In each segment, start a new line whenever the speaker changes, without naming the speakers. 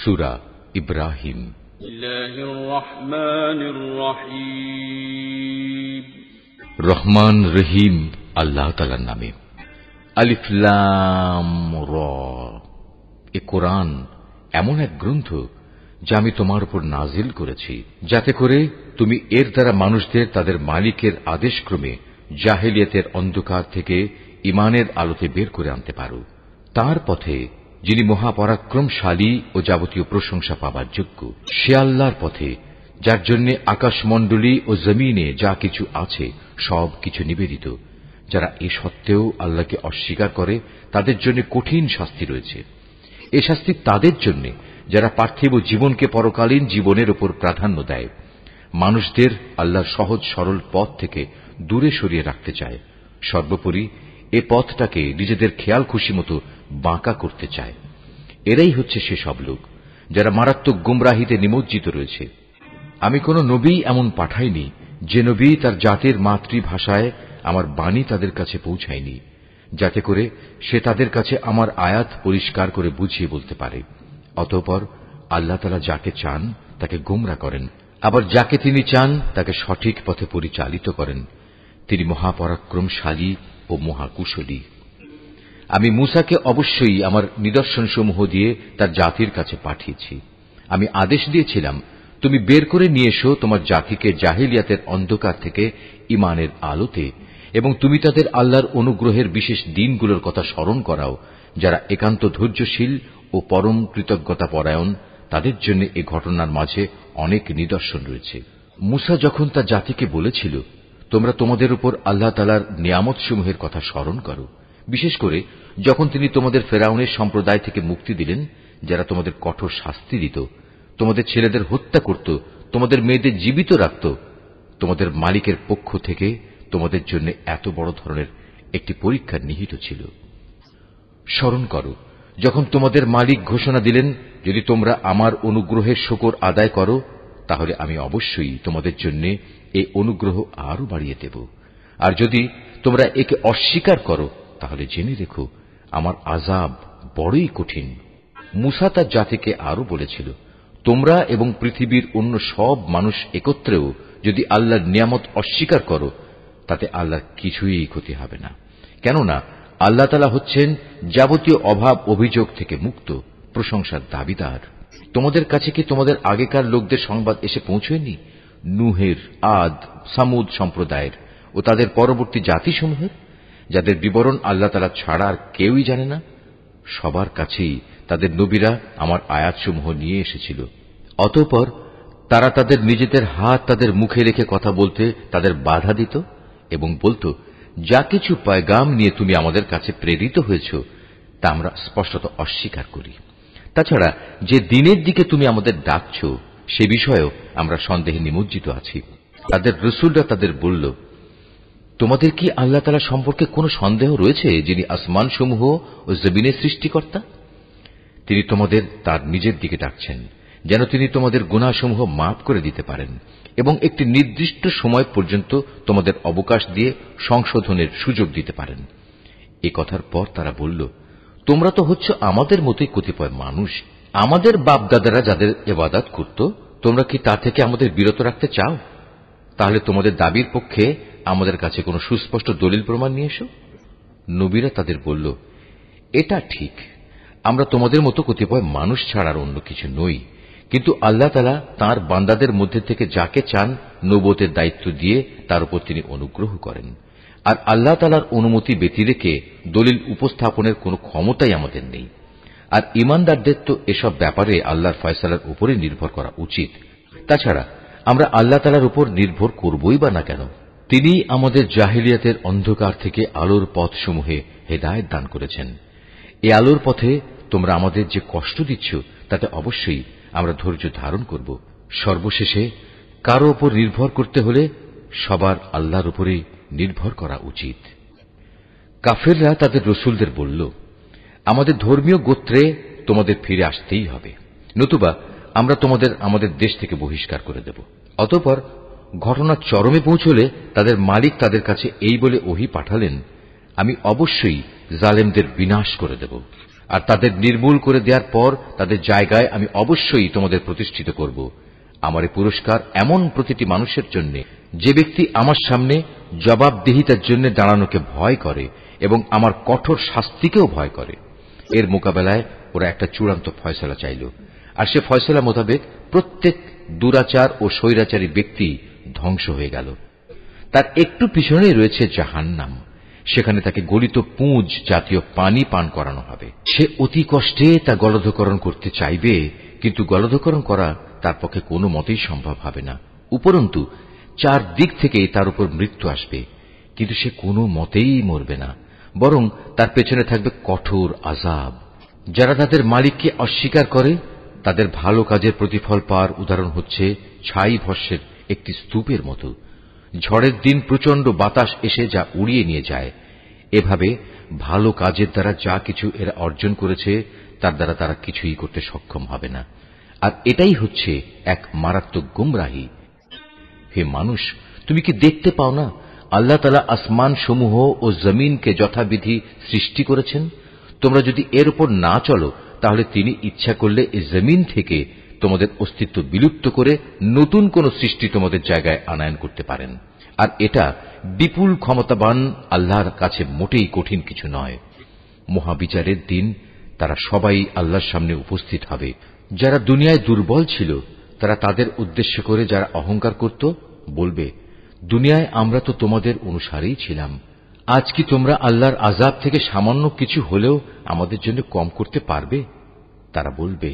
সূরা ইব্রাহিম। রহমান রহিম আল্লাহ তাআলার নামে। আলিফ লাম র। এ কোরআন এমন এক গ্রন্থ যা আমি তোমার উপর নাজিল করেছি, যাতে করে তুমি এর দ্বারা মানুষদের তাদের মালিকের আদেশক্রমে জাহেলিয়াতের অন্ধকার থেকে ঈমানের আলোতে বের করে আনতে পারো, তার পথে যিনি মহাপরাক্রমশালী ও যাবতীয় প্রশংসা পাবার যোগ্য। সে আল্লাহর পথে যার জন্য আকাশমণ্ডলী ও জমিনে যা কিছু আছে সব কিছু নিবেদিত। যারা এ সত্ত্বেও আল্লাহকে অস্বীকার করে তাদের জন্য কঠিন শাস্তি রয়েছে। এ শাস্তি তাদের জন্য যারা পার্থিব জীবনকে পরকালীন জীবনের উপর প্রাধান্য দেয়, মানুষদের আল্লাহর সহজ সরল পথ থেকে দূরে সরিয়ে রাখতে চায়, সর্বোপরি এ পথটাকে নিজেদের খেয়াল খুশি মতো বাঁকা করতে চায়। এরাই হচ্ছে সেসব লোক যারা মারাত্মক গুমরাহিতে নিমজ্জিত রয়েছে। আমি কোন নবী এমন পাঠাইনি যে নবী তার জাতির মাতৃভাষায় আমার বাণী তাদের কাছে পৌঁছায়নি, যাতে করে সে তাদের কাছে আমার আয়াত পরিষ্কার করে বুঝিয়ে বলতে পারে। অতঃপর আল্লাহ তাআলা যাকে চান তাকে গোমরা করেন, আবার যাকে তিনি চান তাকে সঠিক পথে পরিচালিত করেন। তিনি মহাপরাক্রমশালী ও মহাকুশলী। আমি মূসাকে অবশ্যই আমার নিদর্শনসমূহ দিয়ে তার জাতির কাছে পাঠিয়েছি। আমি আদেশ দিয়েছিলাম, তুমি বের করে নিয়ে এসো তোমার জাতিকে জাহেলিয়াতের অন্ধকার থেকে ঈমানের আলোতে, এবং তুমি তাদের আল্লাহর অনুগ্রহের বিশেষ দিনগুলোর কথা স্মরণ করাও। যারা একান্ত ধৈর্যশীল ও পরম কৃতজ্ঞতা পরায়ণ, তাদের জন্য এ ঘটনার মাঝে অনেক নিদর্শন রয়েছে। মূসা যখন তার জাতিকে বলেছিল, তোমরা তোমাদের উপর আল্লাহ তাআলার নিয়ামতসমূহের কথা স্মরণ করো, বিশেষ করে যখন তিনি তোমাদের ফেরাউনের সম্প্রদায় থেকে মুক্তি দিলেন, যারা তোমাদের কঠোর শাস্তি দিত, তোমাদের ছেলেদের হত্যা করত, তোমাদের মেয়েদের জীবিত রাখত, তোমাদের মালিকের পক্ষ থেকে তোমাদের জন্য এত বড় ধরনের একটি পরীক্ষা নিহিত ছিল। স্মরণ করো যখন তোমাদের মালিক ঘোষণা দিলেন, যদি তোমরা আমার অনুগ্রহের শুকর আদায় করো তাহলে আমি অবশ্যই তোমাদের জন্য এই অনুগ্রহ আরো বাড়িয়ে দেব, আর যদি তোমরা একে অস্বীকার করো তাহলে জেনে রেখো আমার আযাব বড়ই কঠিন। মূসা তার জাতিকে আরো বলেছিল, তোমরা এবং পৃথিবীর অন্য সব মানুষ একত্রেও যদি আল্লাহর নিয়ামত অস্বীকার করো তাতে আল্লাহর কিছুই ক্ষতি হবে না, কেননা আল্লাহ তাআলা হচ্ছেন যাবতীয় অভাব অভিযোগ থেকে মুক্ত, প্রশংসার দাবিদার। তোমাদের কাছে কি তোমাদের আগেকার লোকদের সংবাদ এসে পৌঁছয়নি? নূহের, আদ, সামুদ সম্প্রদায়ের ও তাদের পরবর্তী জাতিসমূহের, যাদের বিবরণ আল্লাহ তাআলা ছাড়া আর কেউই জানে না। সবার কাছেই তাদের নবীরা আমার আয়াতসমূহ নিয়ে এসেছিল। অতঃপর তারা তাদের নিজেদের হাত তাদের মুখে রেখে কথা বলতে তাদের বাধা দিত এবং বলত, যা কিছু পয়গাম নিয়ে তুমি আমাদের কাছে প্রেরিত হয়েছ তা আমরা স্পষ্টত অস্বীকার করি। তাছাড়া যে দিনের দিকে তুমি আমাদের ডাকছ সে বিষয়েও আমরা সন্দেহে নিমজ্জিত আছি। তাদের রসুলরা তাদের বলল, তোমাদের কি আল্লাহ তাআলা সম্পর্কে কোনো সন্দেহ রয়েছে, যিনি আসমানসমূহ ও জমিনের সৃষ্টিকর্তা? তিনি তোমাদের তার নিজের দিকে ডাকছেন যেন তিনি তোমাদের গুনাহসমূহ মাফ করে দিতে পারেন এবং একটি নির্দিষ্ট সময় পর্যন্ত তোমাদের অবকাশ দিয়ে সংশোধনের সুযোগ দিতে পারেন। এ কথার পর তারা বলল, তোমরা তো হচ্ছ আমাদের মতোই কতিপয় মানুষ। আমাদের বাপদাদারা যাদের ইবাদত করত, তোমরা কি তা থেকে আমাদের বিরত রাখতে চাও? তাহলে তোমাদের দাবির পক্ষে আমাদের কাছে কোনো সুস্পষ্ট দলিল প্রমাণ নিয়ে এসো। নবীরা তাদের বলল, এটা ঠিক, আমরা তোমাদের মতো কতিপয় মানুষ ছাড়ার অন্য কিছু নই, কিন্তু আল্লাহ তাআলা তাঁর বান্দাদের মধ্যে থেকে যাকে চান নবুয়তের দায়িত্ব দিয়ে তার উপর তিনি অনুগ্রহ করেন, আর আল্লাহ তাআলার অনুমতি ব্যতিরেকে দলিল উপস্থাপনের কোনো ক্ষমতাই আমাদের নেই। আর ঈমানদারদের তো এসব ব্যাপারে আল্লাহর ফয়সালার উপরে নির্ভর করা উচিত। তাছাড়া আমরা আল্লাহ তাআলার উপর নির্ভর করবই বা না কেন? তিনি আমাদের জাহেলিয়াতের অন্ধকার থেকে আলোর পথসমূহে হেদায়েত দান করেছেন। এই আলোর পথে তোমরা আমাদের যে কষ্ট দিচ্ছ তাতে অবশ্যই আমরা ধৈর্য ধারণ করব। সর্বশেষে কারো উপর নির্ভর করতে হলে সবার আল্লাহর উপরে নির্ভর করা উচিত। কাফেররা তাদের রসুলদের বলল, আমাদের ধর্মীয় গোত্রে তোমাদের ফিরে আসতেই হবে, নতুবা আমরা তোমাদের আমাদের দেশ থেকে বহিষ্কার করে দেব। অতঃপর ঘটনা চরমে পৌঁছলে তাদের মালিক তাদের কাছে এই বলে ওহী পাঠালেন, আমি অবশ্যই জালেমদের বিনাশ করে দেব। আর তাদের নির্মূল করে দেওয়ার পর তাদের জায়গায় আমি অবশ্যই তোমাদের প্রতিষ্ঠিত করব। আমার এই পুরস্কার এমন প্রতিটি মানুষের জন্য যে ব্যক্তি আমার সামনে জবাবদিহিতার জন্য দাঁড়ানোকে ভয় করে এবং আমার কঠোর শাস্তিকেও ভয় করে। এর মোকাবেলায় ওরা একটা চূড়ান্ত ফয়সালা চাইল, আর সে ফয়সালা মোতাবেক প্রত্যেক দুরাচার ও স্বৈরাচারী ব্যক্তি ধ্বংস হয়ে গেল। তার একটু পিছনেই রয়েছে জাহান্নাম, সেখানে তাকে গলিত পুঁজ জাতীয় পানি পান করানো হবে। সে অতি কষ্টে তা গলধকরণ করতে চাইবে, কিন্তু গলধকরণ করা তার পক্ষে কোনো মতেই সম্ভব হবে না। উপরন্তু চারদিক থেকেই তার উপর মৃত্যু আসবে, কিন্তু সে কোনো মতেই মরবে না, বরং তার পেছনে থাকবে কঠোর আযাব। যারা তাদের মালিককে অস্বীকার করে তাদের ভালো কাজের প্রতিফল পাওয়ার উদাহরণ হচ্ছে ছাই ভস্মের একটি স্তূপের মতো। ঝড়ের দিন প্রচন্ড বাতাস এসে যা উড়িয়ে নিয়ে যায়, এভাবে ভালো কাজের দ্বারা যা কিছু এরা অর্জন করেছে তার দ্বারা তারা কিছুই করতে সক্ষম হবে না। আর এটাই হচ্ছে এক মারাত্মক গুমরাহি। হে মানুষ, তুমি কি দেখতে পাও না আল্লাহ তাআলা আসমান সমূহ ও জমিনকে যথাবিধি সৃষ্টি করেছেন? তোমরা যদি এর উপর না চলো তাহলে তিনি ইচ্ছা করলে এই জমিন থেকে তোমাদের অস্তিত্ব বিলুপ্ত করে নতুন কোন সৃষ্টি তোমাদের জায়গায় আনয়ন করতে পারেন। আর এটা বিপুল ক্ষমতাবান আল্লাহর কাছে মোটেই কঠিন কিছু নয়। মহাবিচারের দিন তারা সবাই আল্লাহর সামনে উপস্থিত হবে। যারা দুনিয়ায় দুর্বল ছিল তারা তাদের উদ্দেশ্য করে যারা অহংকার করত বলবে, দুনিয়ায় আমরা তো তোমাদের অনুসারেই ছিলাম, আজ কি তোমরা আল্লাহর আযাব থেকে সামান্য কিছু হলেও আমাদের জন্য কম করতে পারবে? তারা বলবে,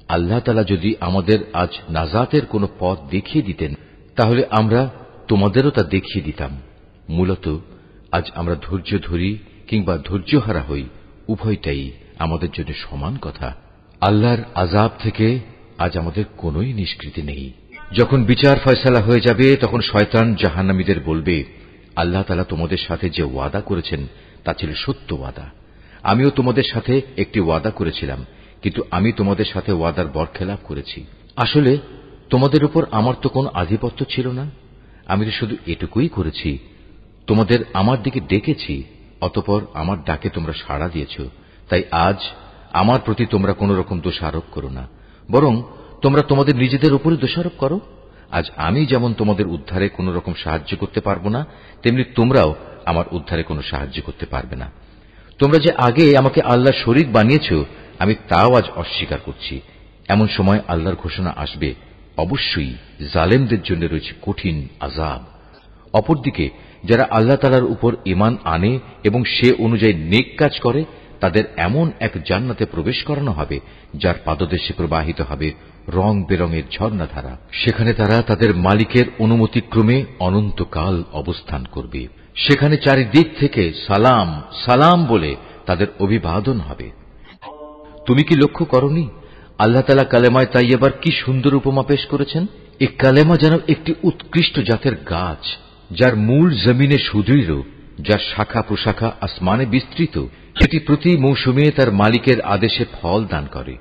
আল্লাহ তাআলা যদি আমাদের আজ নাজাতের কোন পথ দেখিয়ে দিতেন তাহলে আমরা তোমাদেরও তা দেখিয়ে দিতাম। মূলত আজ আমরা ধৈর্য ধরি কিংবা ধৈর্যহারা হই, উভয়টাই আমাদের জন্য সমান কথা। আল্লাহর আযাব থেকে আজ আমাদের কোনোই নিষ্কৃতি নেই। যখন বিচার ফয়সালা হয়ে যাবে তখন শয়তান জাহান্নামীদের বলবে, আল্লাহ তাআলা তোমাদের সাথে যে ওয়াদা করেছেন তা ছিল সত্য ওয়াদা। আমিও তোমাদের সাথে একটি ওয়াদা করেছিলাম, কিন্তু আমি তোমাদের সাথে ওয়াদার বরখেলাপ করেছি। আসলে তোমাদের উপর আমার তো কোনো আধিপত্য ছিল না, আমি তো শুধু এটুকুই করেছি, তোমাদের আমার দিকে ডেকেছি, অতঃপর আমার ডাকে তোমরা সাড়া দিয়েছ। তাই আজ আমার প্রতি তোমরা কোন রকম দোষারোপ করো না, বরং তোমরা তোমাদের নিজেদের উপরই দোষারোপ করো। আজ আমি যেমন তোমাদের উদ্ধারে কোন রকম সাহায্য করতে পারবো না, তেমনি তোমরাও আমার উদ্ধারে কোনো সাহায্য করতে পারবে না। তোমরা যে আগে আমাকে আল্লাহর শরীক বানিয়েছ আমি তাও আজ অস্বীকার করছি। এমন সময় আল্লাহর ঘোষণা আসবে, অবশ্যই জালেমদের জন্য রয়েছে কঠিন আযাব। অপরদিকে যারা আল্লাহ তাআলার উপর ঈমান আনে এবং সে অনুযায়ী নেক কাজ করে তাদের এমন এক জান্নাতে প্রবেশ করানো হবে যার পাদদেশে প্রবাহিত হবে রং বেরঙের ঝর্ণাধারা। সেখানে তারা তাদের মালিকের অনুমতিক্রমে অনন্তকাল অবস্থান করবে। সেখানে চারিদিক থেকে সালাম সালাম বলে তাদের অভিবাদন হবে। তুমি কি লক্ষ্য করনি আল্লাহ তাআলা কালেমায়ে তাইয়্যিবার কি সুন্দর উপমা পেশ করেছেন? এই কালেমা যেন একটি উৎকৃষ্ট জাতের গাছ, যার মূল জমিনে সুদৃঢ়, যার শাখা প্রশাখা আসমানে বিস্তৃত, সেটি প্রতি মৌসুমে তার মালিকের আদেশে ফল দান করে।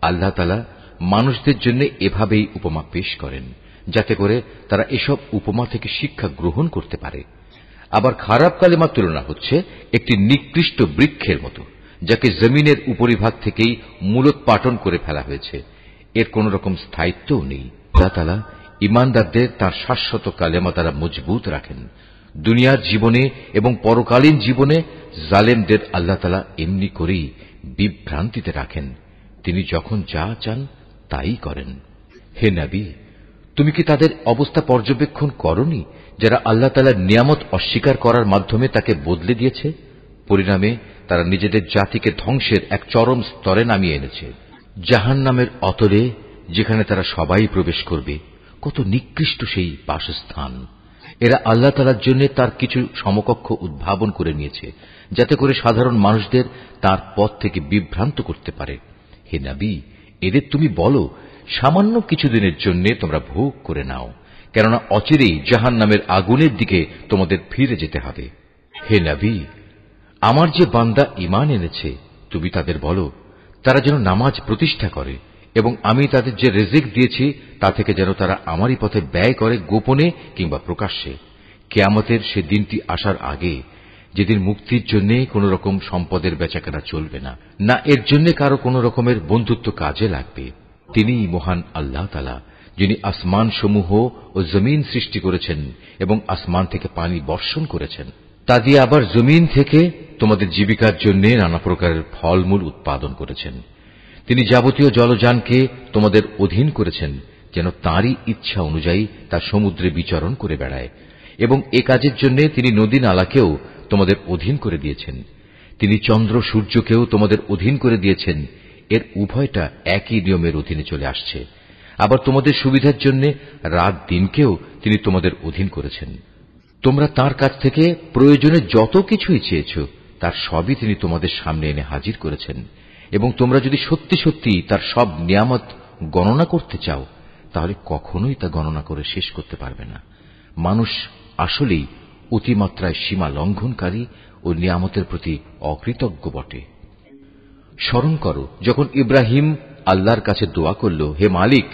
আল্লাহ তাআলা মানুষদের জন্য এভাবেই উপমা পেশ করেন, যাতে করে তারা এসব উপমা থেকে শিক্ষা গ্রহণ করতে পারে। আবার খারাপ কালেমার তুলনা হচ্ছে একটি নিকৃষ্ট বৃক্ষের মতো, যাকে জমিনের উপরিভাগ থেকেই মূলোৎপাটন করে ফেলা হয়েছে, এর কোন রকম স্থায়িত্বও নেই। আল্লাহ তাআলা ঈমানদারদের তাঁর শাশ্বত কালেমা দ্বারা মজবুত রাখেন। দুনিয়ার জীবনে এবং পরকালীন জীবনে জালেমদের আল্লাহ তাআলা এমনি করেই বিভ্রান্তিতে রাখেন। তিনি যখন যা চান তাই করেন। হে নবী, তুমি কি তাদের অবস্থা পর্যবেক্ষণ করনি যারা আল্লাহ তাআলার নিয়ামত অস্বীকার করার মাধ্যমে তাকে বদলে দিয়েছে? পরিণামে তারা নিজেদের জাতিকে ধ্বংসের এক চরম স্তরে নামিয়ে এনেছে। জাহান্নামের অতলে, যেখানে তারা সবাই প্রবেশ করবে, কত নিকৃষ্ট সেই বাসস্থান। এরা আল্লাহ তাআলার জন্য তার কিছু সমকক্ষ উদ্ভাবন করে নিয়েছে, যাতে করে সাধারণ মানুষদের তার পথ থেকে বিভ্রান্ত করতে পারে। হে নবী, এদের তুমি বলো, সামান্য কিছুদিনের জন্য তোমরা ভোগ করে নাও, কেননা অচিরেই জাহান্নামের আগুনের দিকে তোমাদের ফিরে যেতে হবে। হে নবী, আমার যে বান্দা ঈমান এনেছে তুমি তাদের বলো তারা যেন নামাজ প্রতিষ্ঠা করে এবং আমি তাদের যে রিজিক দিয়েছি তা থেকে যেন তারা আমারই পথে ব্যয় করে, গোপনে কিংবা প্রকাশ্যে। কিয়ামতের সে দিনটি আসার আগে যেদিন মুক্তির জন্য কোন রকম সম্পদের বেচাকেনা চলবে না, না এর জন্য কারো কোন রকমের বন্ধুত্ব কাজে লাগবে। তিনিই মহান আল্লাহ তাআলা, যিনি আসমান সমূহ ও জমিন সৃষ্টি করেছেন এবং আসমান থেকে পানি বর্ষণ করেছেন। তা দিয়ে আবার জমিন থেকে তোমাদের জীবিকার জন্য নানা প্রকারের ফলমূল উৎপাদন করেছেন। তিনি যাবতীয় জলযানকে তোমাদের অধীন করেছেন, যেন তাঁরই ইচ্ছা অনুযায়ী তা সমুদ্রে বিচরণ করে বেড়ায়, এবং এ কাজের জন্য তিনি নদী নালাকেও তোমাদের অধীন করে দিয়েছেন। তিনি চন্দ্র সূর্যকেও তোমাদের অধীন করে দিয়েছেন। এর উভয়টা একই নিয়মের অধীনে চলে আসছে। আবার তোমাদের সুবিধার জন্য রাত দিনকেও তিনি তোমাদের অধীন করেছেন। তোমরা তাঁর কাছ থেকে প্রয়োজনে যত কিছুই চেয়েছ, তার সবই তিনি তোমাদের সামনে এনে হাজির করেছেন। এবং তোমরা যদি সত্যি সত্যি তার সব নিয়ামত গণনা করতে চাও, তাহলে কখনোই তা গণনা করে শেষ করতে পারবে না। মানুষ আসলেই অতিমাত্রায় সীমা লঙ্ঘনকারী ও নিয়ামতের প্রতি অকৃতজ্ঞ বটে। স্মরণ করো, যখন ইব্রাহিম আল্লাহর কাছে দোয়া করল, হে মালিক,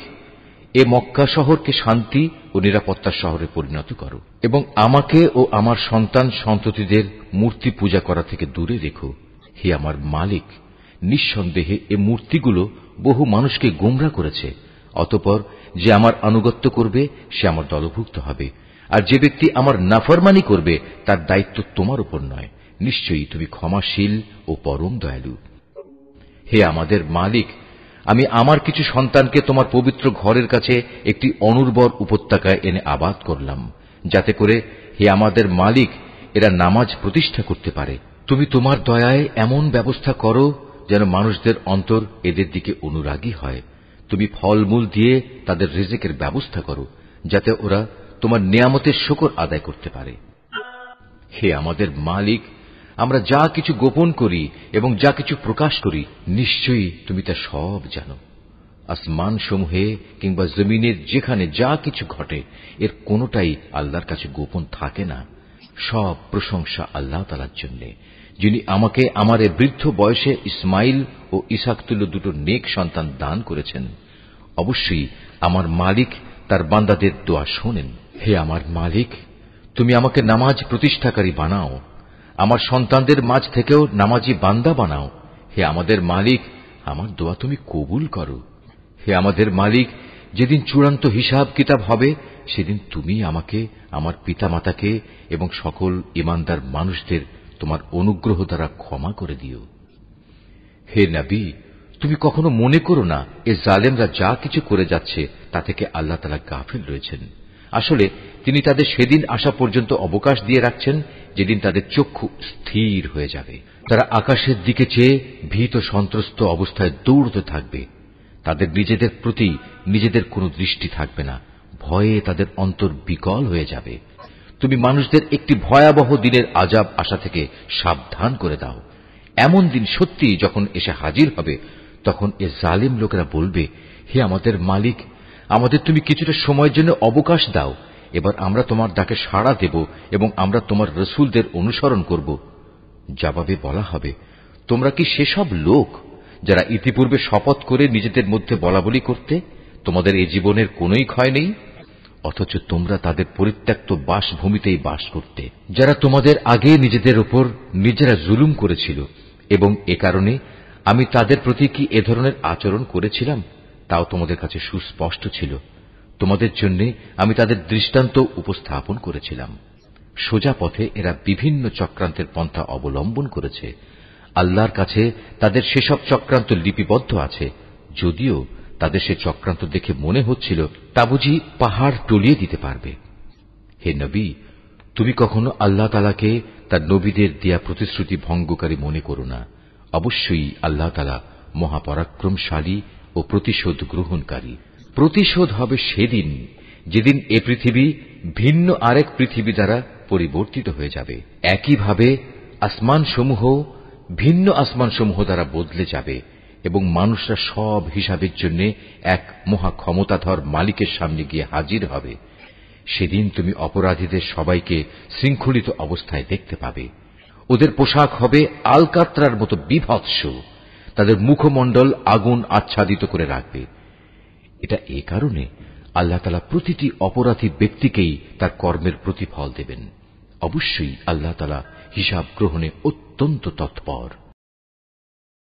এ মক্কা শহরকে শান্তি ও নিরাপত্তার শহরে পরিণত করো, এবং আমাকে ও আমার সন্তান সন্ততিদের মূর্তি পূজা করা থেকে দূরে রেখো। হে আমার মালিক, নিঃসন্দেহে এ মূর্তিগুলো বহু মানুষকে গোমরা করেছে। অতঃপর যে আমার আনুগত্য করবে সে আমার দলভুক্ত হবে, আর যে ব্যক্তি আমার নাফরমানি করবে তার দায়িত্ব তোমার উপর নয়। নিশ্চয়ই তুমি ক্ষমাশীল ও পরম দয়ালু। হে আমাদের মালিক, আমি আমার কিছু সন্তানকে তোমার পবিত্র ঘরের কাছে একটি অনুর্বর উপত্যকায় এনে আবাদ করলাম, যাতে করে হে আমাদের মালিক এরা নামাজ প্রতিষ্ঠা করতে পারে। তুমি তোমার দয়ায় এমন ব্যবস্থা করো যেন মানুষদের অন্তর এদের দিকে অনুরাগী হয়। তুমি ফলমূল দিয়ে তাদের রিজিকের ব্যবস্থা করো, যাতে ওরা তোমার নিয়ামতের শুকর আদায় করতে পারে। হে আমাদের মালিক, আমরা যা কিছু গোপন করি এবং যা কিছু প্রকাশ করি, নিশ্চয়ই তুমি তা সব জানো। আসমান সমূহে কিংবা জমিনের যেখানে যা কিছু ঘটে, এর কোনোটাই আল্লাহর কাছে গোপন থাকে না। সব প্রশংসা আল্লাহ তাআলার জন্য, যিনি আমাকে আমার এ বৃদ্ধ বয়সে ইসমাইল ও ইসহাক তুল্য দুটো নেক সন্তান দান করেছেন। অবশ্যই আমার মালিক তার বান্দাদের দোয়া শোনেন। হে আমার মালিক, তুমি আমাকে নামাজ প্রতিষ্ঠাকারী বানাও, আমার সন্তানদের মাঝ থেকেও নামাজি বান্দা বানাও। হে আমাদের মালিক, আমার দোয়া তুমি কবুল করো। হে আমাদের মালিক, যেদিন চূড়ান্ত হিসাব কিতাব হবে, সেদিন তুমি আমাকে, আমার পিতামাতাকে এবং সকল ঈমানদার মানুষদের তোমার অনুগ্রহ দ্বারা ক্ষমা করে দিও। হে নবী, তুমি কখনো মনে করো না এ জালেমরা যা কিছু করে যাচ্ছে তা থেকে আল্লাহ তাআলা গাফিল রয়েছেন। আসলে তিনি তাদের সেদিন আসা পর্যন্ত অবকাশ দিয়ে রাখছেন, যেদিন তাদের চক্ষু স্থির হয়ে যাবে। তারা আকাশের দিকে চেয়ে ভীত সন্ত্রস্ত অবস্থায় দৌড়তে থাকবে। তাদের নিজেদের প্রতি নিজেদের কোনো দৃষ্টি থাকবে না, ভয়ে তাদের অন্তর বিকল হয়ে যাবে। তুমি মানুষদের একটি ভয়াবহ দিনের আযাব আসা থেকে সাবধান করে দাও। এমন দিন সত্যি যখন এসে হাজির হবে, তখন এ জালিম লোকেরা বলবে, হে আমাদের মালিক, আমাদের তুমি কিছুটা সময়ের জন্য অবকাশ দাও। এবার আমরা তোমার ডাকে সাড়া দেব এবং আমরা তোমার রসুলদের অনুসরণ করব। জবাবে বলা হবে, তোমরা কি সেসব লোক যারা ইতিপূর্বে শপথ করে নিজেদের মধ্যে বলাবলি করতে, তোমাদের এই জীবনের কোনোই ক্ষয় নেই, অথচ তোমরা তাদের পরিত্যক্ত বাসভূমিতেই বাস করতে, যারা তোমাদের আগে নিজেদের উপর নিজেরা জুলুম করেছিল। এবং এ কারণে আমি তাদের প্রতি কি এ ধরনের আচরণ করেছিলাম তাও তোমাদের কাছে সুস্পষ্ট ছিল। তোমাদের জন্য আমি তাদের দৃষ্টান্ত উপস্থাপন করেছিলাম। সোজা পথে এরা বিভিন্ন চক্রান্তের পন্থা অবলম্বন করেছে। আল্লাহর কাছে তাদের সেসব চক্রান্ত লিপিবদ্ধ আছে, যদিও তাদের সে চক্রান্ত দেখে মনে হচ্ছিল তা বুঝি পাহাড় টলিয়ে দিতে পারবে। হে নবী, তুমি কখনো আল্লাহ তাআলাকে তার নবীদের দেয়া প্রতিশ্রুতি ভঙ্গকারী মনে করো না। অবশ্যই আল্লাহ তাআলা মহাপরাক্রমশালী ও প্রতিশোধ গ্রহণকারী। প্রতিশোধ হবে সেদিন যেদিন এ পৃথিবী ভিন্ন আরেক পৃথিবী দ্বারা পরিবর্তিত হয়ে যাবে। একইভাবে আসমানসমূহ ভিন্ন আসমানসমূহ দ্বারা বদলে যাবে এবং মানুষরা সব হিসাবের জন্য এক মহা ক্ষমতাধর মালিকের সামনে গিয়ে হাজির হবে। সেদিন তুমি অপরাধীদের সবাইকে শৃঙ্খলিত অবস্থায় দেখতে পাবে। ওদের পোশাক হবে আলকাত্রার মতো বিভৎস, তাদের মুখমণ্ডল আগুন আচ্ছাদিত করে রাখবে। এটা এ কারণে আল্লাহ তাআলা প্রতিটি অপরাধী ব্যক্তিকেই তার কর্মের প্রতিফল দেবেন। অবশ্যই আল্লাহ তাআলা হিসাব গ্রহণে অত্যন্ত তৎপর।